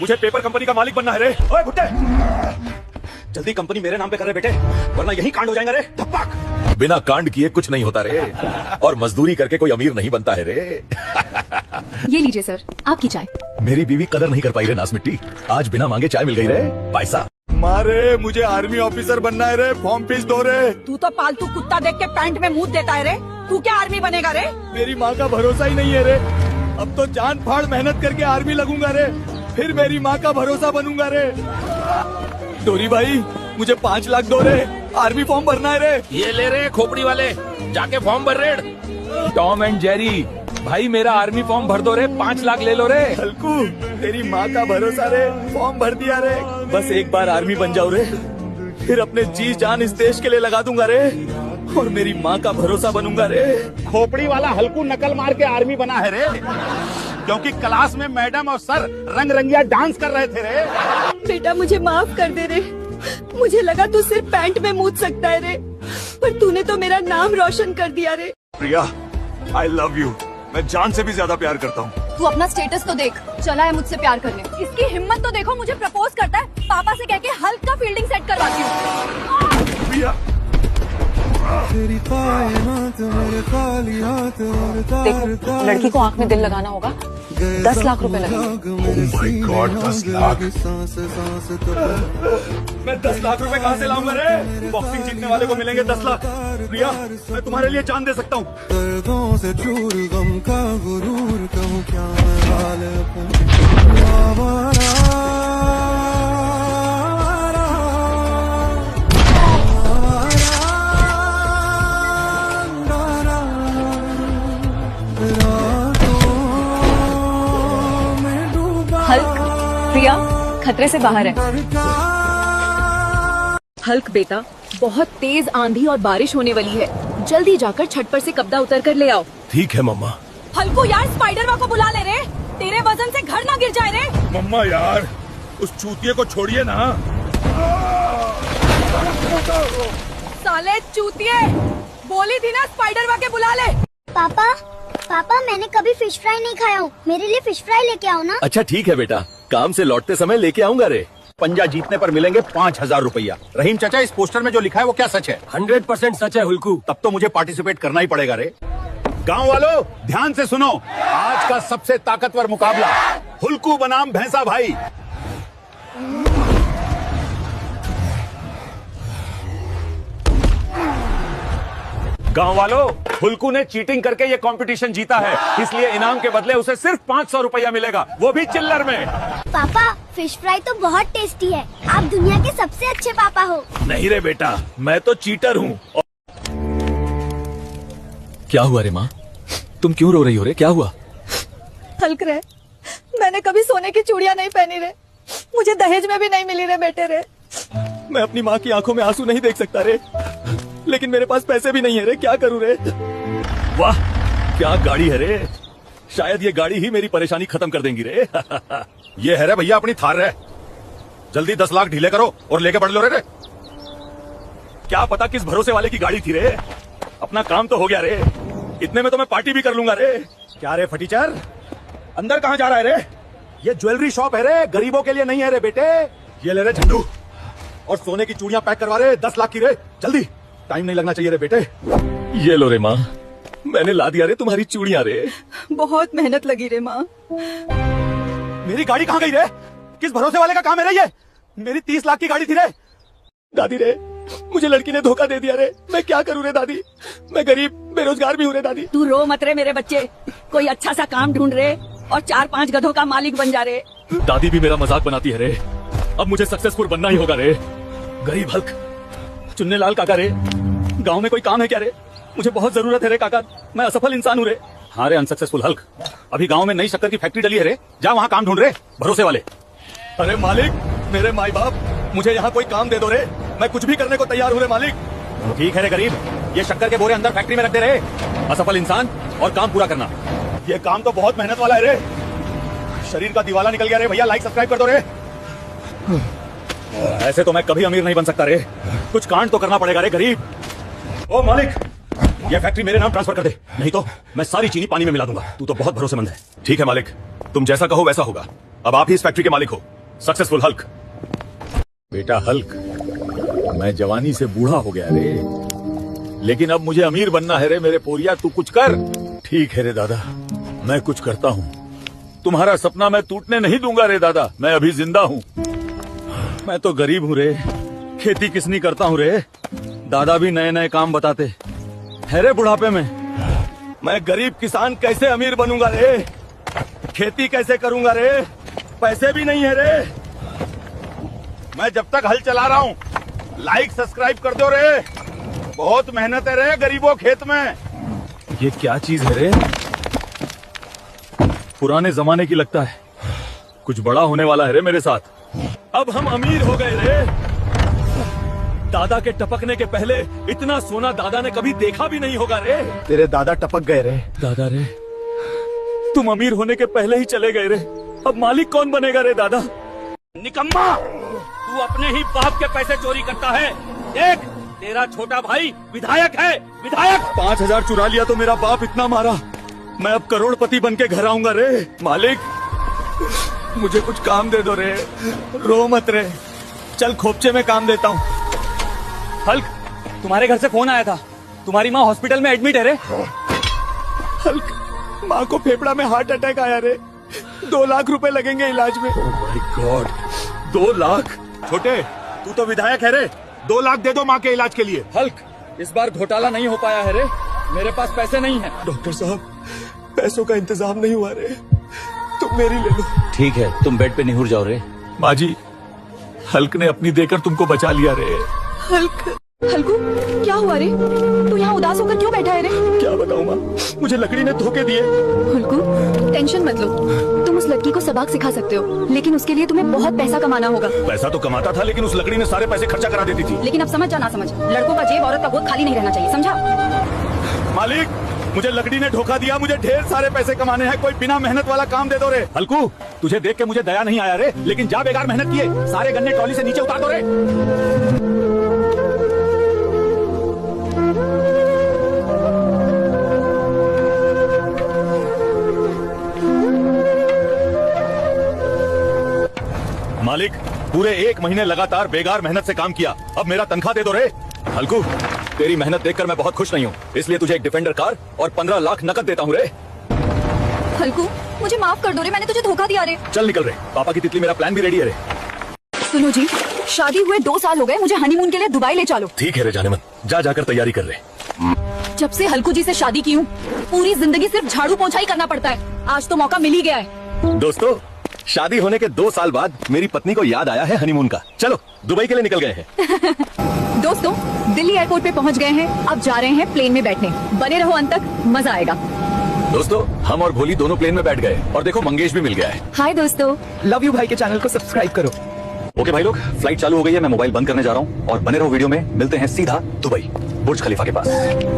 मुझे पेपर कंपनी का मालिक बनना है रे। ओए भुट्टे, जल्दी कंपनी मेरे नाम पे कर रहे बेटे, वरना यही कांड हो जाएगा रे। धप्पाक। बिना कांड किए कुछ नहीं होता रे, और मजदूरी करके कोई अमीर नहीं बनता है रे। ये लीजिए सर, आपकी चाय। मेरी बीवी कदर नहीं कर पाई रे नास मिट्टी, आज बिना मांगे चाय मिल गई रे। पैसा मारे, मुझे आर्मी ऑफिसर बनना है रे, फॉर्म फीस दो रे। तू तो पालतू कुत्ता देख के पैंट में मुंह देता है रे, तू क्या आर्मी बनेगा रे? मेरी माँ का भरोसा ही नहीं है रे, अब तो जान फाड़ मेहनत करके आर्मी लगूंगा रे, फिर मेरी माँ का भरोसा बनूंगा रे। डोरी भाई, मुझे 5 लाख दो रे, आर्मी फॉर्म भरना है रे। ये ले रे खोपड़ी वाले, जाके फॉर्म भर रे। टॉम एंड जेरी, भाई मेरा आर्मी फॉर्म भर दो रे, 5 लाख ले लो रे। हल्कू, तेरी माँ का भरोसा रे, फॉर्म भर दिया रे। बस एक बार आर्मी बन जाओ रे, फिर अपने जी जान इस देश के लिए लगा दूंगा रे, और मेरी माँ का भरोसा बनूंगा रे। खोपड़ी वाला हल्कू नकल मार के आर्मी बना है रे, क्योंकि क्लास में मैडम और सर रंग रंगिया डांस कर रहे थे रे। बेटा मुझे माफ कर दे रे, मुझे लगा तू सिर्फ पैंट में मूत सकता है रे, पर तूने तो मेरा नाम रोशन कर दिया रे। प्रिया, आई लव यू, मैं जान से भी ज्यादा प्यार करता हूँ। तू अपना स्टेटस तो देख, चला है मुझसे प्यार करने। इसकी हिम्मत तो देखो, मुझे प्रपोज करता है, पापा से कह के हल्क का फील्डिंग सेट करवाती हूँ। प्रिया, देखो, लड़की को आंख में दिल लगाना होगा, 10 लाख रुपए लगेंगे। Oh my God, 10 lakh. मैं 10 लाख रुपए कहाँ से लाऊंगा रे? बॉक्सिंग जीतने वाले को मिलेंगे 10 लाख। प्रिया, मैं तुम्हारे लिए जान दे सकता हूँ। हल्क, प्रिया खतरे से बाहर है। हल्क बेटा, बहुत तेज आंधी और बारिश होने वाली है, जल्दी जाकर छत पर से कपड़ा उतर कर ले आओ। ठीक है मम्मा। हल्कू यार, स्पाइडर को बुला ले रे, तेरे वजन से घर ना गिर जाए रे। मम्मा यार, उस चूतिए को छोड़िए ना। साले चूतिए, बोली थी ना स्पाइडर के बुला ले। पापा, पापा मैंने कभी फिश फ्राई नहीं खाया हूँ, मेरे लिए फिश फ्राई लेके आओ ना। अच्छा ठीक है बेटा, काम से लौटते समय लेके आऊंगा रे। पंजा जीतने पर मिलेंगे 5000 रुपया। रहीम चाचा, इस पोस्टर में जो लिखा है वो क्या सच है? 100% सच है हुल्कू। तब तो मुझे पार्टिसिपेट करना ही पड़ेगा रे। गांव वालों ध्यान से सुनो, आज का सबसे ताकतवर मुकाबला हुल्कू बनाम भैंसा भाई। गांव वालों, हुल्कू ने चीटिंग करके ये कंपटीशन जीता है, इसलिए इनाम के बदले उसे सिर्फ 500 रुपया मिलेगा, वो भी चिल्लर में। पापा फिश फ्राई तो बहुत टेस्टी है। आप दुनिया के सबसे अच्छे पापा हो। नहीं रे बेटा, मैं तो चीटर हूँ। क्या हुआ रे माँ? तुम क्यों रो रही हो रे? क्या हुआ? हल्क रे, मैंने कभी सोने की चूड़ियां नहीं पहनी रे, मुझे दहेज में भी नहीं मिली रे बेटे रे। मैं अपनी माँ की आंखों में आंसू नहीं देख सकता रे, लेकिन मेरे पास पैसे भी नहीं है रे, क्या करूँ रे? वाह, क्या गाड़ी है रे। शायद ये गाड़ी ही मेरी परेशानी खत्म कर देंगी रे। ये है रे भैया अपनी थार रे। जल्दी 10 लाख ढीले करो और लेके बढ़ लो रे। क्या पता किस भरोसे वाले की गाड़ी थी रे। अपना काम तो हो गया रे, इतने में तो मैं पार्टी भी कर लूंगा रे। क्या रे फटीचर, अंदर कहाँ जा रहा है रे? ये ज्वेलरी शॉप है रे, गरीबों के लिए नहीं है रे बेटे। ये ले रे झंडू और सोने की चूड़ियां पैक करवा रे, 10 लाख की रे। जल्दी, टाइम नहीं लगना चाहिए रे बेटे। ये लो रे माँ, मैंने ला दिया रे तुम्हारी चूड़ियां रे। बहुत मेहनत लगी रे माँ। मेरी गाड़ी कहाँ गई रे? किस भरोसे वाले का काम है रे ये? मेरी 30 लाख की गाड़ी थी रे। दादी रे, मुझे लड़की ने धोखा दे दिया रे, मैं क्या करूँ रे दादी? मैं गरीब बेरोजगार भी हूँ रे दादी। तू रो मत रे मेरे बच्चे, कोई अच्छा सा काम ढूंढ रे और 4-5 गधों का मालिक बन जा रे। दादी भी मेरा मजाक बनाती है रे। अब मुझे सक्सेसफुल बनना ही होगा रे। गरीब हल्क, चुन्ने लाल काका रे, गाँव में कोई काम है क्या रे? मुझे बहुत जरूरत है रे काका, मैं असफल इंसान हूँ रे। हाँ रे अनसक्सेसफुल हल्क, अभी गांव में नई शक्कर की फैक्ट्री डली है रे, जा वहाँ काम ढूंढ रे, भरोसे वाले। अरे मालिक, मेरे माई बाप, मुझे यहाँ कोई काम दे दो रे, मैं कुछ भी करने को तैयार हूँ रे मालिक। ठीक है रे गरीब, ये शक्कर के बोरे अंदर फैक्ट्री में रख दे रहे। असफल इंसान और काम पूरा करना। ये काम तो बहुत मेहनत वाला है रे, शरीर का दिवाला निकल गया रे भैया। लाइक सब्सक्राइब कर दो रे। ऐसे तो मैं कभी अमीर नहीं बन सकता रे, कुछ कांड तो करना पड़ेगा रे गरीब। ओ मालिक, ये फैक्ट्री मेरे नाम ट्रांसफर कर दे, नहीं तो मैं सारी चीनी पानी में मिला दूंगा। तू तो बहुत भरोसेमंद है। ठीक है मालिक, तुम जैसा कहो वैसा होगा। अब आप ही इस फैक्ट्री के मालिक हो। Successful Hulk. बेटा हल्क, मैं जवानी से बूढ़ा हो गया रे, लेकिन अब मुझे अमीर बनना है रे मेरे पोरिया, तू कुछ कर। ठीक है रे दादा, मैं कुछ करता हूँ। तुम्हारा सपना मैं टूटने नहीं दूंगा रे दादा, मैं अभी जिंदा हूँ। मैं तो गरीब हूँ रे, खेती किसनी करता हूँ रे। दादा भी नए नए काम बताते है रे बुढ़ापे में। मैं गरीब किसान कैसे अमीर बनूंगा रे? खेती कैसे करूंगा रे? पैसे भी नहीं है रे। मैं जब तक हल चला रहा हूँ, लाइक सब्सक्राइब कर दो रे। बहुत मेहनत है रे गरीबों खेत में। ये क्या चीज है रे? पुराने जमाने की लगता है। कुछ बड़ा होने वाला है रे मेरे साथ। अब हम अमीर हो गए रे। दादा के टपकने के पहले इतना सोना दादा ने कभी देखा भी नहीं होगा रे। तेरे दादा टपक गए रे। दादा रे, तुम अमीर होने के पहले ही चले गए रे, अब मालिक कौन बनेगा रे दादा? निकम्मा, तू अपने ही बाप के पैसे चोरी करता है। देख, तेरा छोटा भाई विधायक है, विधायक। 5,000 चुरा लिया तो मेरा बाप इतना मारा, मैं अब करोड़पति बन के घर आऊंगा रे। मालिक, मुझे कुछ काम दे दो रे, रो मत रे, चल खोपचे में काम देता हूँ। हल्क, तुम्हारे घर से फोन आया था, तुम्हारी माँ हॉस्पिटल में एडमिट है रे। हल्क, माँ को फेफड़ा में हार्ट अटैक आया रे, 2 लाख रुपए लगेंगे इलाज में। Oh my God, 2 lakh? छोटे, तू तो विधायक है रे, 2 लाख दे दो माँ के इलाज के लिए। हल्क, इस बार घोटाला नहीं हो पाया है रे, मेरे पास पैसे नहीं है। डॉक्टर साहब, पैसों का इंतजाम नहीं हुआ रे, तुम मेरी ले लो। ठीक है, तुम बेड पे निहुर जाओ रे। माँ जी, हल्क ने अपनी देकर तुमको बचा लिया रे। हल्कू, क्या हुआ रे? तू यहाँ उदास होकर क्यों बैठा है रे? क्या बताऊँ माँ, मुझे लकड़ी ने धोखे दिए। हल्कू, टेंशन मत लो, तुम उस लड़की को सबक सिखा सकते हो, लेकिन उसके लिए तुम्हें बहुत पैसा कमाना होगा। पैसा तो कमाता था, लेकिन उस लकड़ी ने सारे पैसे खर्चा करा देती थी। लेकिन अब समझ जा ना समझ, लड़कों का जेब औरत का गोद खाली नहीं रहना चाहिए, समझा? मालिक, मुझे लकड़ी ने धोखा दिया, मुझे ढेर सारे पैसे कमाने हैं, कोई बिना मेहनत वाला काम दे दो रे। हल्कू, तुझे देख के मुझे दया नहीं आया रे, लेकिन जा बेकार मेहनत किए, सारे गन्ने ट्रॉली से नीचे उतार दो रे। मालिक, पूरे 1 महीने लगातार बेकार मेहनत से काम किया, अब मेरा तनख्वाह दे दो रे। हल्कू, तेरी मेहनत देखकर मैं बहुत खुश नहीं हूँ, इसलिए तुझे एक डिफेंडर कार और 15 लाख नकद देता हूँ रे। हल्कू, मुझे माफ कर दो रे, मैंने तुझे धोखा दिया रे। चल निकल रे, पापा की तितली, मेरा प्लान भी रेडी है रे। सुनो जी, शादी हुए 2 साल हो गए, मुझे हनीमून के लिए दुबई ले चलो। ठीक है रे जाने मन, जा जाकर तैयारी कर ले। जब से हल्कू जी से शादी की हूँ, पूरी जिंदगी सिर्फ झाड़ू पोंछा ही करना पड़ता है, आज तो मौका मिल ही गया है। दोस्तों, शादी होने के 2 साल बाद मेरी पत्नी को याद आया है हनीमून का। चलो दुबई के लिए निकल गए हैं। दोस्तों दिल्ली एयरपोर्ट पे पहुंच गए हैं, अब जा रहे हैं प्लेन में बैठने। बने रहो अंत तक, मजा आएगा। दोस्तों हम और भोली दोनों प्लेन में बैठ गए और देखो मंगेश भी मिल गया है। हाय दोस्तों, लव यू भाई के चैनल को सब्सक्राइब करो। ओके भाई लोग, फ्लाइट चालू हो गई है, मैं मोबाइल बंद करने जा रहा हूँ और बने रहो वीडियो में। मिलते हैं सीधा दुबई, बुर्ज खलीफा के पास।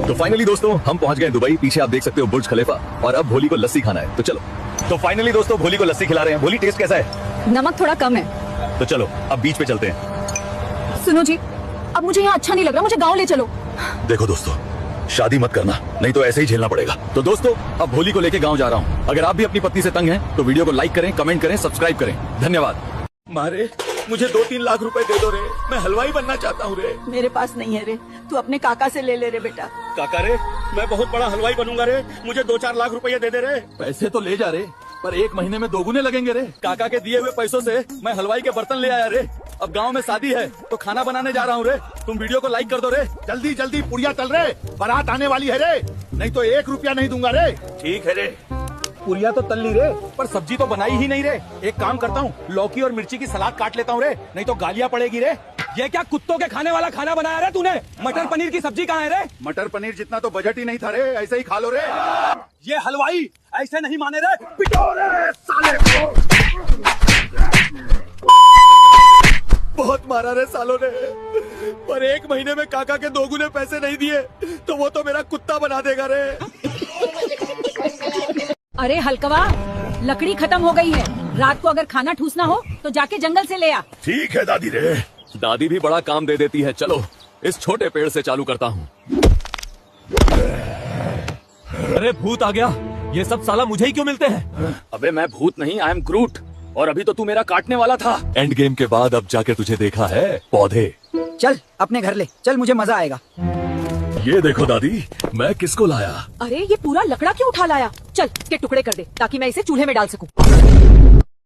तो फाइनली दोस्तों हम पहुंच गए दुबई। पीछे आप देख सकते हो बुर्ज खलीफा और अब भोली को लस्सी खाना है। तो चलो, तो फाइनली दोस्तों भोली को लस्सी खिला रहे हैं। भोली टेस्ट कैसा है? नमक थोड़ा कम है। तो चलो अब बीच पे चलते हैं। सुनो जी, अब मुझे यहाँ अच्छा नहीं लग रहा, मुझे गाँव ले चलो। देखो दोस्तों, शादी मत करना, नहीं तो ऐसे ही झेलना पड़ेगा। तो दोस्तों अब भोली को लेके गाँव जा रहा हूँ। अगर आप भी अपनी पत्नी से तंग हैं तो वीडियो को लाइक करें, कमेंट करें, सब्सक्राइब करें। धन्यवाद। मारे मुझे 2-3 लाख रुपए दे दो रे, मैं हलवाई बनना चाहता हूँ रे। मेरे पास नहीं है रे, तू अपने काका से ले ले रे बेटा। काका रे, मैं बहुत बड़ा हलवाई बनूंगा रे, मुझे 2-4 लाख रुपए दे दे रे। पैसे तो ले जा रे, पर 1 महीने में 2 गुने लगेंगे रे। काका के दिए हुए पैसों से मैं हलवाई के बर्तन ले आया रे। अब गांव में शादी है तो खाना बनाने जा रहा हूँ रे। तुम वीडियो को लाइक कर दो रे। जल्दी जल्दी पुड़िया तल रे, बारात आने वाली है रे, नहीं तो 1 रुपया नहीं दूंगा रे। ठीक है रे। पुड़िया तो तल ली रे, पर सब्जी तो बनाई ही नहीं रे। एक काम करता हूँ, लौकी और मिर्ची की सलाद काट लेता हूँ रे, नहीं तो गालियाँ पड़ेगी रे। ये क्या कुत्तों के खाने वाला खाना बनाया रे तूने? मटर पनीर की सब्जी कहाँ है रे? मटर पनीर जितना तो बजट ही नहीं था रे, ऐसे ही खा लो रे। ये हलवाई ऐसे नहीं माने रे, पिटो रे साले को। बहुत मारा रे सालों ने, पर 1 महीने में काका के 2 गुने पैसे नहीं दिए तो वो तो मेरा कुत्ता बना देगा रे। अरे हलकवा, लकड़ी खत्म हो गई है। रात को अगर खाना ठूसना हो तो जाके जंगल से ले आ। ठीक है दादी रे। दादी भी बड़ा काम दे देती है। चलो इस छोटे पेड़ से चालू करता हूँ। अरे भूत आ गया, ये सब साला मुझे ही क्यों मिलते हैं? अबे मैं भूत नहीं, आई एम ग्रूट। और अभी तो तू मेरा काटने वाला था। एंड गेम के बाद अब जाके तुझे देखा है पौधे। चल अपने घर ले चल, मुझे मजा आएगा। ये देखो दादी, मैं किसको लाया। अरे ये पूरा लकड़ा क्यों उठा लाया? चल इसके टुकड़े कर दे ताकि मैं इसे चूल्हे में डाल सकूं।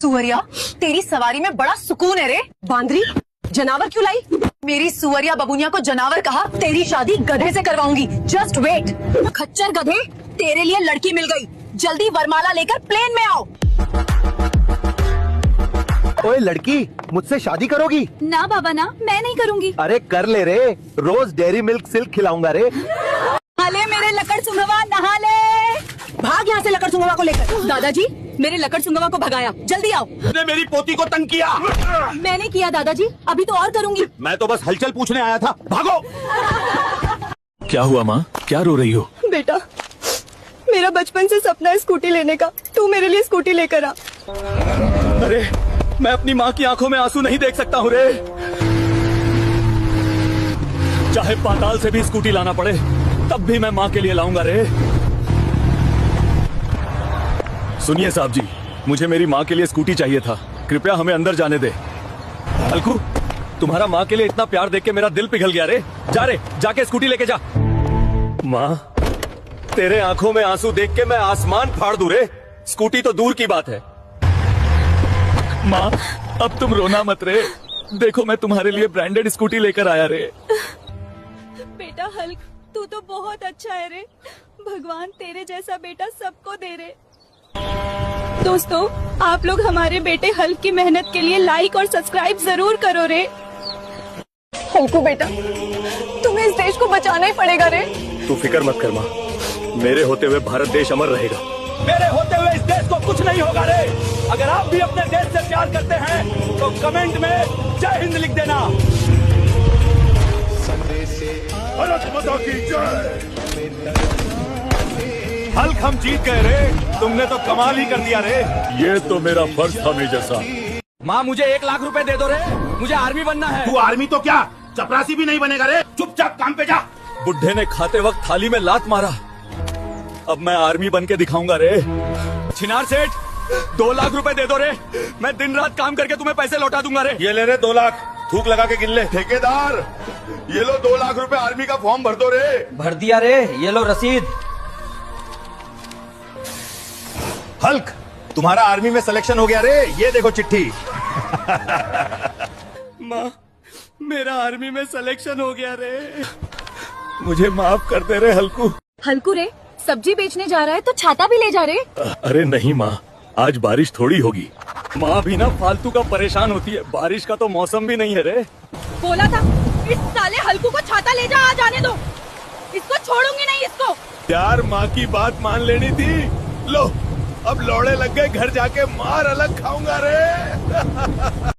सुअरिया, तेरी सवारी में बड़ा सुकून है रे। बांदरी, जनावर क्यों लाई? मेरी सुअरिया बबुनिया को जनावर कहा, तेरी शादी गधे से करवाऊंगी। Just wait. खच्चर गधे, तेरे लिए लड़की मिल गई, जल्दी वरमाला लेकर प्लेन में आओ। ओए लड़की, मुझसे शादी करोगी? ना बाबा ना, मैं नहीं करूंगी। अरे कर ले रे, रोज डेयरी मिल्क सिल्क खिलाऊंगा रे। हाले मेरे लकड़ सुंगवा, नहा ले। भाग यहाँ से लकड़ सुंगवा को लेकर। दादाजी, मेरे लकड़ सुंगवा को भगाया, जल्दी आओ। ने मेरी पोती को तंग किया। मैंने किया दादाजी, अभी तो और करूंगी। मैं तो बस हलचल पूछने आया था, भागो। क्या हुआ माँ, क्या रो रही हो? बेटा, मेरा बचपन से सपना है स्कूटी लेने का, तू मेरे लिए स्कूटी लेकर आ। अरे मैं अपनी माँ की आंखों में आंसू नहीं देख सकता हूँ रे। चाहे पाताल से भी स्कूटी लाना पड़े तब भी मैं माँ के लिए लाऊंगा रे। सुनिए साहब जी, मुझे मेरी माँ के लिए स्कूटी चाहिए था, कृपया हमें अंदर जाने दे। अलकू, तुम्हारा माँ के लिए इतना प्यार देख के मेरा दिल पिघल गया रे। जा रे, जाके स्कूटी लेके जा। माँ, तेरे आंखों में आंसू देख के मैं आसमान फाड़ दूं रे, स्कूटी तो दूर की बात है। माँ अब तुम रोना मत रे, देखो मैं तुम्हारे लिए ब्रांडेड स्कूटी लेकर आया रे। बेटा हल्क, तू तो बहुत अच्छा है रे, भगवान तेरे जैसा बेटा सबको दे रे। दोस्तों, आप लोग हमारे बेटे हल्क की मेहनत के लिए लाइक और सब्सक्राइब जरूर करो रे। हल्कू बेटा, तुम्हें इस देश को बचाना ही पड़ेगा रे। तू फिक्र मत कर माँ, मेरे होते हुए भारत देश अमर रहेगा। मेरे होते हुए इस देश को कुछ नहीं होगा रे। अगर आप भी अपने देश से प्यार करते हैं तो कमेंट में जय हिंद लिख देना। भारत माता की जय। हल्क हम जीत गए रे, तुमने तो कमाल ही कर दिया रे। ये तो मेरा फर्ज था मेजर साहब। माँ मुझे 1 लाख रुपए दे दो रे, मुझे आर्मी बनना है। तू आर्मी तो क्या, चपरासी भी नहीं बनेगा रे, चुपचाप काम पे जा। बुढ़े ने खाते वक्त थाली में लात मारा, अब मैं आर्मी बन के दिखाऊंगा रे। छिनार सेठ, 2 लाख रुपए दे दो रे, मैं दिन रात काम करके तुम्हें पैसे लौटा दूंगा रे। ये ले रे 2 लाख, थूक लगा के गिन ले। ठेकेदार, ये लो 2 लाख रुपए आर्मी का फॉर्म भर दो रे। भर दिया रे, ये लो रसीद। हल्क, तुम्हारा आर्मी में सिलेक्शन हो गया रे, ये देखो चिट्ठी। माँ, मेरा आर्मी में सिलेक्शन हो गया रे, मुझे माफ कर दे रे हल्कू। हल्कू रे, सब्जी बेचने जा रहा है तो छाता भी ले जा रे। अरे नहीं माँ, आज बारिश थोड़ी होगी। माँ भी ना फालतू का परेशान होती है, बारिश का तो मौसम भी नहीं है रे। बोला था इस साले हल्कू को छाता ले जा, आ जाने दो, इसको छोड़ूंगी नहीं इसको। यार माँ की बात मान लेनी थी। लो अब लौड़े लग गए, घर जाके मार अलग खाऊंगा रे।